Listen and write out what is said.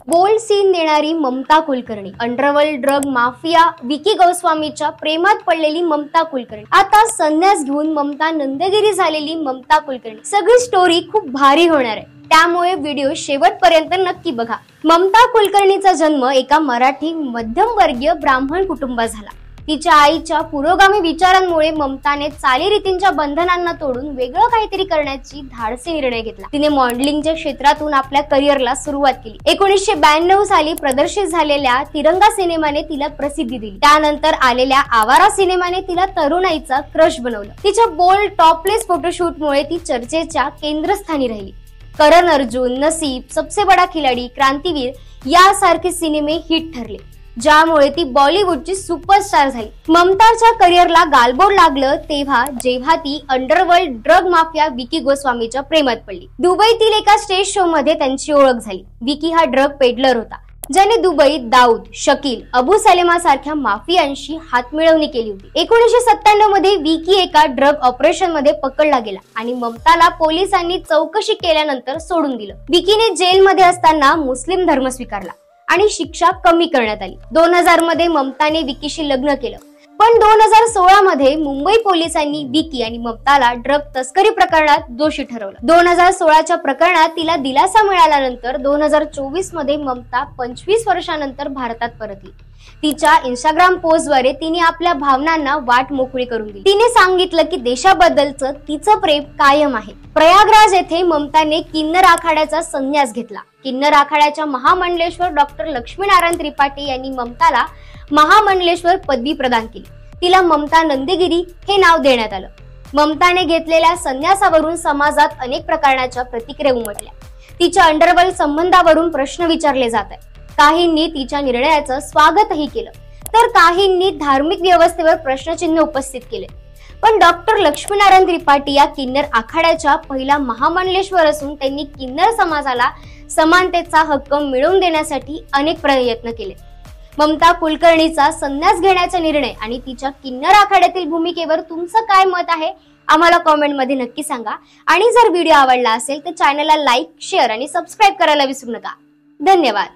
Bold scene देणारी Mamta Kulkarni, underworld drug mafia Vicky गोस्वामीच्या प्रेमात पडलेली ममता कुलकर्णी, आता संन्यास घेऊन ममता नंदगिरी झालेली ममता कुलकर्णी, सगळी स्टोरी खूप भारी होणार आहे, त्यामुळे व्हिडिओ शेवटपर्यंत नक्की बघा। ममता कुलकर्णीचा जन्म एका मराठी मध्यमवर्गीय ब्राह्मण कुटुंबात झाला। तिच्या आईच्या पुरोगामी विचारांमुळे ममताने चालीरीतींच्या बंधनांना तोडून वेगळं काहीतरी करण्याची धाडसी निर्णय घेतला। तिने मॉडेलिंगच्या क्षेत्रातून आपल्या करिअरला सुरुवात केली। 1992 साली प्रदर्शित झालेल्या तिरंगा सिनेमाने तिला प्रसिद्धी दिली। त्यानंतर आलेल्या आवारा सिनेमाने तिला तरुणाईचा क्रश बनवलं। तिच्या बोल्ड टॉपलेस फोटोशूटमुळे ती चर्चेच्या केंद्रस्थानी राहिली। करण अर्जुन, नसीब, सबसे बडा खिलाडी, क्रांतीवीर यासारखे सिनेमे हिट ठरले, ज्यामुळे ती बॉलिवूडची सुपरस्टार झाली। ममताच्या करिअरला गालबोट लागलं जेव्हा ती अंडरवर्ल्ड ड्रग माफिया विकी गोस्वामीच्या प्रेमात पडली। दुबईतील एका स्टेज शो मध्ये त्यांची ओळख झाली। विकी हा ड्रग पेडलर होता, ज्याने दुबईत दाऊद, शकील, अबू सलेमा सारख्या माफियांशी हातमिळवणी केली होती। 1997 मध्ये विकी एका ड्रग ऑपरेशन मध्ये पकडला गेला आणि ममताला पोलिसांनी चौकशी केल्यानंतर सोडून दिलं। विकीने जेलमध्ये असताना मुस्लिम धर्म स्वीकारला आणि शिक्षा कमी करण्यात आली। 2000 मध्ये ममताने विकीशी लग्न केलं, पण 2016 मध्ये मुंबई पोलिसांनी विकी आणि ममताला ड्रग तस्करी प्रकरणात दोषी ठरवलं। 2016च्या प्रकरणात तिला दिलासा मिळाल्यानंतर 2024 मध्ये ममता 25 वर्षांनंतर भारतात परतली। तिच्या इंस्टाग्राम पोस्टद्वारे तिने आपल्या भावनांना वाट मोकळी करून दिली। तिने सांगितलं की देशाबद्दलचं तिचं प्रेम कायम आहे। प्रयागराज येथे ममताने किन्नर आखाड्याचा संन्यास घेतला। किन्नर आखाड्याच्या महामंडलेश्वर डॉक्टर लक्ष्मीनारायण त्रिपाठी यांनी ममताला महामंडलेश्वर पदवी प्रदान केली। तिला ममता नंदगिरी हे नाव देण्यात आलं। ममताने घेतलेल्या संन्यासावरून समाजात अनेक प्रकारच्या प्रतिक्रिया उमटल्या। तिच्या अंडरवर्ल्ड संबंधावरून प्रश्न विचारले जात आहेत। काहींनी तिच्या निर्णयाचं स्वागतही केलं, तर काहींनी धार्मिक व्यवस्थेवर प्रश्नचिन्ह उपस्थित केले। पण डॉक्टर लक्ष्मीनारायण त्रिपाठी या किन्नर आखाड्याच्या पहिला महामंडलेश्वर असून त्यांनी किन्नर समाजाला समानतेचा हक्क मिळवून देण्यासाठी अनेक प्रयत्न केले। ममता कुलकर्णीचा संन्यास घेण्याचा निर्णय आणि तिच्या किन्नर आखाड्यातील भूमिकेवर तुमचं काय मत आहे आम्हाला कमेंट मध्ये नक्की सांगा। आणि जर व्हिडिओ आवडला असेल तर चॅनलला लाईक, शेअर आणि सबस्क्राईब करायला विसरू नका। धन्यवाद।